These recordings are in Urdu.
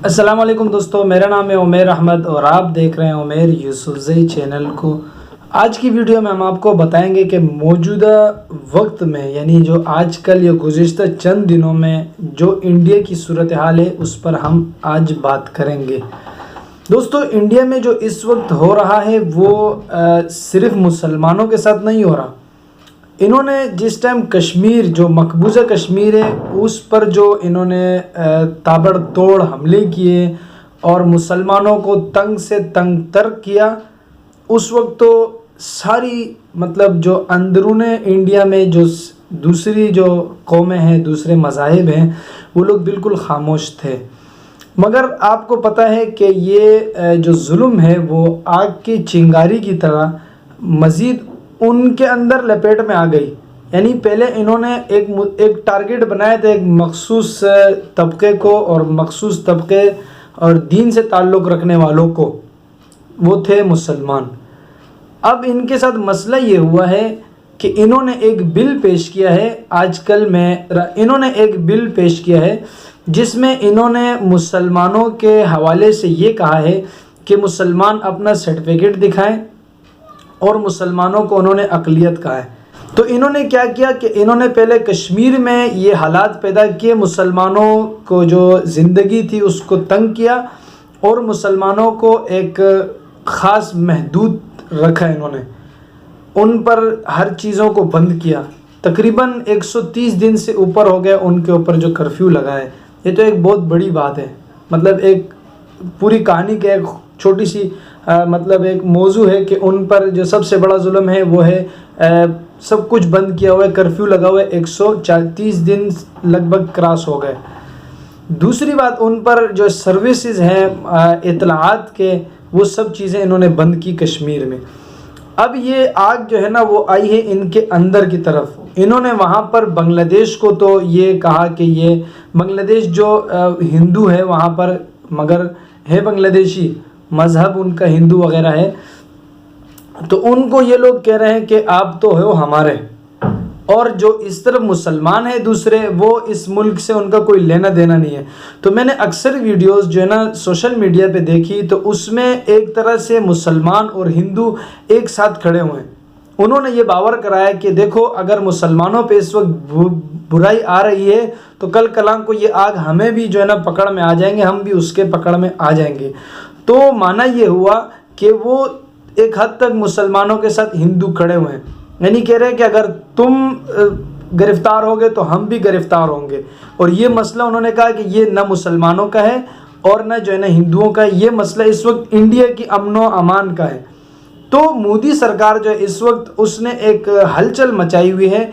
السلام علیکم دوستو، میرا نام ہے عمیر احمد اور آپ دیکھ رہے ہیں عمیر یوسفزئی چینل کو۔ آج کی ویڈیو میں ہم آپ کو بتائیں گے کہ موجودہ وقت میں یعنی جو آج کل یا گزشتہ چند دنوں میں جو انڈیا کی صورتحال ہے اس پر ہم آج بات کریں گے۔ دوستو، انڈیا میں جو اس وقت ہو رہا ہے وہ صرف مسلمانوں کے ساتھ نہیں ہو رہا۔ انہوں نے جس ٹائم کشمیر جو مقبوضہ کشمیر ہے اس پر جو انہوں نے تابڑ توڑ حملے کیے اور مسلمانوں کو تنگ سے تنگ تر کیا، اس وقت تو ساری جو اندرون انڈیا میں جو دوسری جو قومیں ہیں، دوسرے مذاہب ہیں، وہ لوگ بالکل خاموش تھے۔ مگر آپ کو پتہ ہے کہ یہ جو ظلم ہے وہ آگ کی چنگاری کی طرح مزید ان کے اندر لپیٹ میں آ گئی۔ یعنی پہلے انہوں نے ایک ٹارگٹ بنایا تھا ایک مخصوص طبقے کو، اور مخصوص طبقے اور دین سے تعلق رکھنے والوں کو، وہ تھے مسلمان۔ اب ان کے ساتھ مسئلہ یہ ہوا ہے کہ انہوں نے ایک بل پیش کیا ہے، آج کل میں انہوں نے ایک بل پیش کیا ہے جس میں انہوں نے مسلمانوں کے حوالے سے یہ کہا ہے کہ مسلمان اپنا سرٹیفکیٹ دکھائیں، اور مسلمانوں کو انہوں نے اقلیت کہا ہے۔ تو انہوں نے کیا کیا کہ انہوں نے پہلے کشمیر میں یہ حالات پیدا کیے، مسلمانوں کو جو زندگی تھی اس کو تنگ کیا، اور مسلمانوں کو ایک خاص محدود رکھا انہوں نے، ان پر ہر چیزوں کو بند کیا۔ تقریباً 130 دن سے اوپر ہو گئے ان کے اوپر جو کرفیو لگا ہے۔ یہ تو ایک بہت بڑی بات ہے، ایک پوری کہانی کے ایک چھوٹی سی ایک موضوع ہے کہ ان پر جو سب سے بڑا ظلم ہے وہ ہے سب کچھ بند کیا ہوا ہے، کرفیو لگا ہوا ہے، 130 دن لگ بھگ کراس ہو گئے۔ دوسری بات، ان پر جو سروسز ہیں اطلاعات کے، وہ سب چیزیں انہوں نے بند کی کشمیر میں۔ اب یہ آگ جو ہے نا وہ آئی ہے ان کے اندر کی طرف۔ انہوں نے وہاں پر بنگلہ دیش کو تو یہ کہا کہ یہ بنگلہ دیش جو ہندو ہے وہاں پر، مگر ہے بنگلہ دیشی، مذہب ان کا ہندو وغیرہ ہے، تو ان کو یہ لوگ کہہ رہے ہیں کہ آپ تو ہو ہمارے، اور جو اس طرف مسلمان ہیں دوسرے، وہ اس ملک سے ان کا کوئی لینا دینا نہیں ہے۔ تو میں نے اکثر ویڈیوز جو ہے نا سوشل میڈیا پہ دیکھی، تو اس میں ایک طرح سے مسلمان اور ہندو ایک ساتھ کھڑے ہوئے ہیں۔ انہوں نے یہ باور کرایا کہ دیکھو، اگر مسلمانوں پہ اس وقت برائی آ رہی ہے تو کل کلاں کو یہ آگ ہمیں بھی جو ہے نا پکڑ میں آ جائیں گے، ہم بھی اس کے پکڑ میں آ جائیں گے۔ تو معنی یہ ہوا کہ وہ ایک حد تک مسلمانوں کے ساتھ ہندو کھڑے ہوئے ہیں، یعنی کہہ رہے ہیں کہ اگر تم گرفتار ہوگے تو ہم بھی گرفتار ہوں گے۔ اور یہ مسئلہ انہوں نے کہا کہ یہ نہ مسلمانوں کا ہے اور نہ جو ہے نا ہندوؤں کا ہے، یہ مسئلہ اس وقت انڈیا کی امن و امان کا ہے۔ تو مودی سرکار جو ہے اس وقت اس نے ایک ہلچل مچائی ہوئی ہے،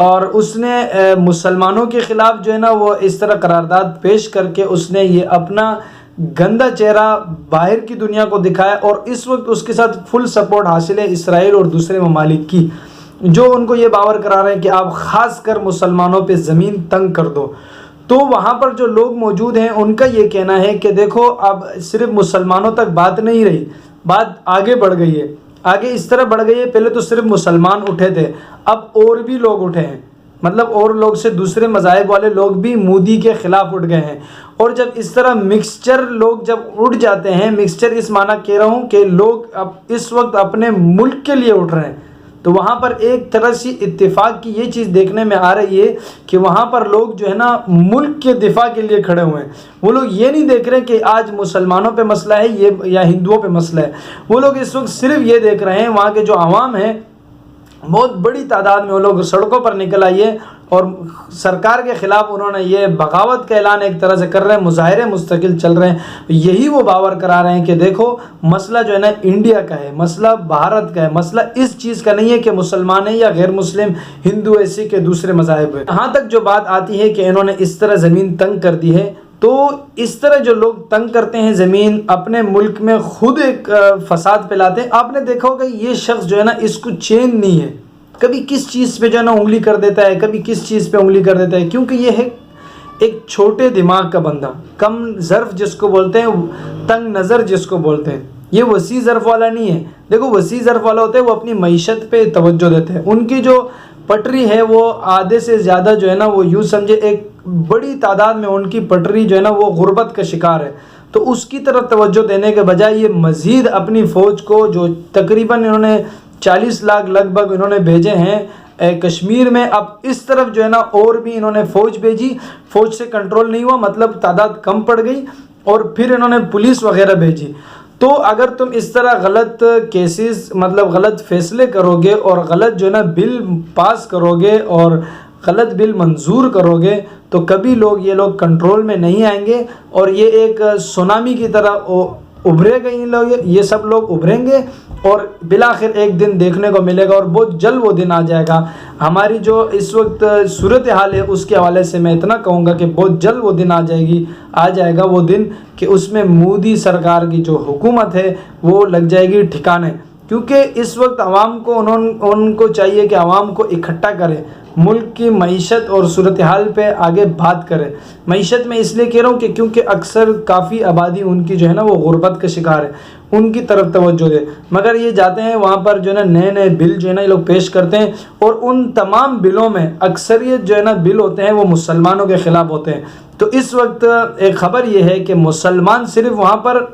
اور اس نے مسلمانوں کے خلاف جو ہے نا وہ اس طرح قرارداد پیش کر کے اس نے یہ اپنا گندا چہرہ باہر کی دنیا کو دکھایا، اور اس وقت اس کے ساتھ فل سپورٹ حاصل ہے اسرائیل اور دوسرے ممالک کی، جو ان کو یہ باور کرا رہے ہیں کہ آپ خاص کر مسلمانوں پہ زمین تنگ کر دو۔ تو وہاں پر جو لوگ موجود ہیں ان کا یہ کہنا ہے کہ دیکھو، اب صرف مسلمانوں تک بات نہیں رہی، بات آگے بڑھ گئی ہے، آگے اس طرح بڑھ گئی ہے۔ پہلے تو صرف مسلمان اٹھے تھے، اب اور بھی لوگ اٹھے ہیں، اور لوگ سے دوسرے مذاہب والے لوگ بھی مودی کے خلاف اٹھ گئے ہیں۔ اور جب اس طرح مکسچر لوگ جب اٹھ جاتے ہیں، مکسچر اس معنی کہہ رہا ہوں کہ لوگ اب اس وقت اپنے ملک کے لیے اٹھ رہے ہیں، تو وہاں پر ایک طرح سے اتفاق کی یہ چیز دیکھنے میں آ رہی ہے کہ وہاں پر لوگ جو ہے نا ملک کے دفاع کے لیے کھڑے ہوئے ہیں۔ وہ لوگ یہ نہیں دیکھ رہے کہ آج مسلمانوں پہ مسئلہ ہے یہ یا ہندوؤں پہ مسئلہ ہے، وہ لوگ اس وقت صرف یہ دیکھ رہے ہیں، وہاں کے جو عوام ہیں بہت بڑی تعداد میں وہ لوگ سڑکوں پر نکل آئیے، اور سرکار کے خلاف انہوں نے یہ بغاوت کا اعلان ایک طرح سے کر رہے ہیں، مظاہرے مستقل چل رہے ہیں۔ یہی وہ باور کرا رہے ہیں کہ دیکھو، مسئلہ جو ہے نا انڈیا کا ہے، مسئلہ بھارت کا ہے، مسئلہ اس چیز کا نہیں ہے کہ مسلمان ہیں یا غیر مسلم، ہندو ایسے کہ دوسرے مذاہب ہیں۔ یہاں تک جو بات آتی ہے کہ انہوں نے اس طرح زمین تنگ کر دی ہے، تو اس طرح جو لوگ تنگ کرتے ہیں زمین، اپنے ملک میں خود ایک فساد پھیلاتے ہیں۔ آپ نے دیکھا ہوگا یہ شخص جو ہے نا اس کو چین نہیں ہے، کبھی کس چیز پہ جو ہے نا انگلی کر دیتا ہے، کبھی کس چیز پہ انگلی کر دیتا ہے، کیونکہ یہ ہے ایک چھوٹے دماغ کا بندہ، کم ظرف جس کو بولتے ہیں، تنگ نظر جس کو بولتے ہیں۔ یہ وسیع ظرف والا نہیں ہے۔ دیکھو، وسیع ظرف والا ہوتا ہے وہ اپنی معیشت پہ توجہ دیتے ہیں، ان کی جو پٹری ہے وہ آدھے سے زیادہ جو ہے نا وہ یوں سمجھے ایک بڑی تعداد میں ان کی پٹری جو ہے نا وہ غربت کا شکار ہے۔ تو اس کی طرف توجہ دینے کے بجائے یہ مزید اپنی فوج کو جو تقریباً انہوں نے 40 لاکھ لگ بھگ انہوں نے بھیجے ہیں کشمیر میں، اب اس طرف جو ہے نا اور بھی انہوں نے فوج بھیجی، فوج سے کنٹرول نہیں ہوا، مطلب تعداد کم پڑ گئی، اور پھر انہوں نے پولیس وغیرہ بھیجی۔ تو اگر تم اس طرح غلط کیسز مطلب غلط فیصلے کرو گے اور غلط جو ہے نا بل پاس کرو گے اور غلط بل منظور کرو گے تو کبھی یہ لوگ کنٹرول میں نہیں آئیں گے، اور یہ ایک سونامی کی طرح ابھرے گا، یہ سب لوگ ابھریں گے، اور بالآخر ایک دن دیکھنے کو ملے گا، اور بہت جلد وہ دن آ جائے گا۔ ہماری جو اس وقت صورتحال ہے اس کے حوالے سے میں اتنا کہوں گا کہ بہت جلد وہ دن آ جائے گا وہ دن کہ اس میں مودی سرکار کی جو حکومت ہے وہ لگ جائے گی ٹھکانے، کیونکہ اس وقت عوام کو ان کو چاہیے کہ عوام کو اکٹھا کرے، ملک کی معیشت اور صورتحال پہ آگے بات کرے۔ معیشت میں اس لیے کہہ رہا ہوں کہ کیونکہ اکثر کافی آبادی ان کی جو ہے نا وہ غربت کا شکار ہے، ان کی طرف توجہ دے، مگر یہ جاتے ہیں وہاں پر جو ہے نا نئے بل جو ہے نا یہ لوگ پیش کرتے ہیں، اور ان تمام بلوں میں اکثریت جو ہے نا بل ہوتے ہیں وہ مسلمانوں کے خلاف ہوتے ہیں۔ تو اس وقت ایک خبر یہ ہے کہ مسلمان صرف وہاں پر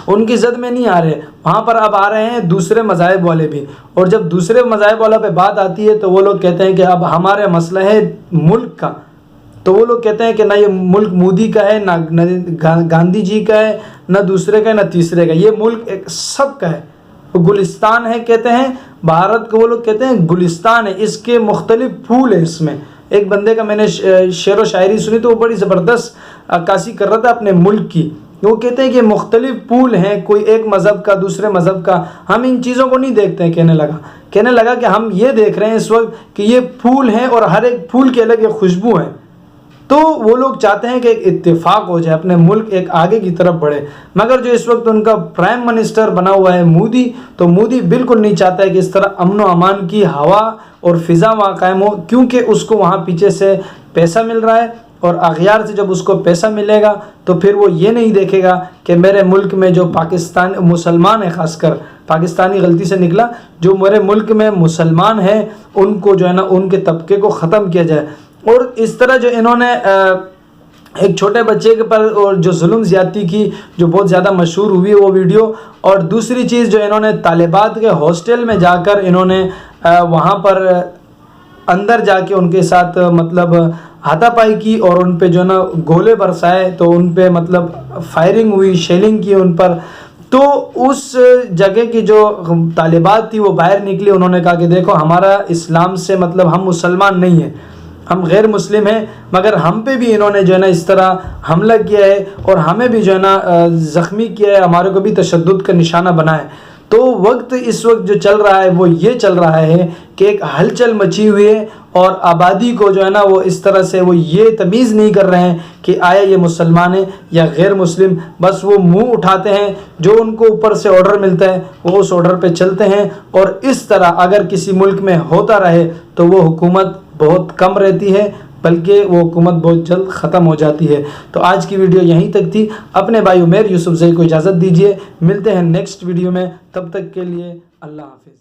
ان کی زد میں نہیں آ رہے، وہاں پر اب آ رہے ہیں دوسرے مذاہب والے بھی، اور جب دوسرے مذاہب والوں پہ بات آتی ہے تو وہ لوگ کہتے ہیں کہ اب ہمارا مسئلہ ہے ملک کا، تو وہ لوگ کہتے ہیں کہ نہ یہ ملک مودی کا ہے، نہ گاندھی جی کا ہے، نہ دوسرے کا ہے، نہ تیسرے کا، یہ ملک ایک سب کا ہے، وہ گلستان ہے کہتے ہیں، بھارت کو وہ لوگ کہتے ہیں گلستان ہے، اس کے مختلف پھول ہیں۔ اس میں ایک بندے کا میں نے شعر و شاعری سنی تو وہ بڑی زبردست عکاسی کر رہا تھا اپنے ملک کی، وہ کہتے ہیں کہ مختلف پھول ہیں، کوئی ایک مذہب کا دوسرے مذہب کا، ہم ان چیزوں کو نہیں دیکھتے ہیں۔ کہنے لگا کہ ہم یہ دیکھ رہے ہیں اس وقت کہ یہ پھول ہیں اور ہر ایک پھول کی الگ ایک خوشبو ہے، تو وہ لوگ چاہتے ہیں کہ ایک اتفاق ہو جائے، اپنے ملک ایک آگے کی طرف بڑھے، مگر جو اس وقت ان کا پرائم منسٹر بنا ہوا ہے مودی، تو مودی بالکل نہیں چاہتا ہے کہ اس طرح امن و امان کی ہوا اور فضا وہاں قائم ہو، کیونکہ اس کو وہاں پیچھے سے پیسہ مل رہا ہے، اور اغیار سے جب اس کو پیسہ ملے گا تو پھر وہ یہ نہیں دیکھے گا کہ میرے ملک میں جو پاکستان مسلمان ہیں، خاص کر پاکستانی غلطی سے نکلا، جو میرے ملک میں مسلمان ہیں ان کو جو ہے نا ان کے طبقے کو ختم کیا جائے۔ اور اس طرح جو انہوں نے ایک چھوٹے بچے کے پر اور جو ظلم زیادتی کی، جو بہت زیادہ مشہور ہوئی وہ ویڈیو، اور دوسری چیز جو انہوں نے طالبات کے ہاسٹل میں جا کر انہوں نے وہاں پر اندر جا کے ان کے ساتھ مطلب ہاتھا پائی کی اور ان پہ جو ہے نا گولے برسائے، تو ان پہ مطلب فائرنگ ہوئی، شیلنگ کی ان پر، تو اس جگہ کی جو طالبات تھی وہ باہر نکلی، انہوں نے کہا کہ دیکھو ہمارا اسلام سے مطلب ہم مسلمان نہیں ہیں، ہم غیر مسلم ہیں، مگر ہم پہ بھی انہوں نے جو ہے نا اس طرح حملہ کیا ہے اور ہمیں بھی جو ہے نا زخمی کیا ہے، ہمارے کو بھی تشدد کا نشانہ بنا ہے۔ تو وقت اس وقت جو چل رہا ہے وہ یہ چل رہا ہے کہ ایک ہلچل مچی ہوئی ہے، اور آبادی کو جو ہے نا وہ اس طرح سے وہ یہ تمیز نہیں کر رہے ہیں کہ آیا یہ مسلمان ہے یا غیر مسلم، بس وہ منہ اٹھاتے ہیں، جو ان کو اوپر سے آرڈر ملتا ہے وہ اس آرڈر پہ چلتے ہیں، اور اس طرح اگر کسی ملک میں ہوتا رہے تو وہ حکومت بہت کم رہتی ہے، بلکہ وہ حکومت بہت جلد ختم ہو جاتی ہے۔ تو آج کی ویڈیو یہیں تک تھی، اپنے بھائی عمیر یوسف زئی کو اجازت دیجیے، ملتے ہیں نیکسٹ ویڈیو میں، تب تک کے لیے اللہ حافظ۔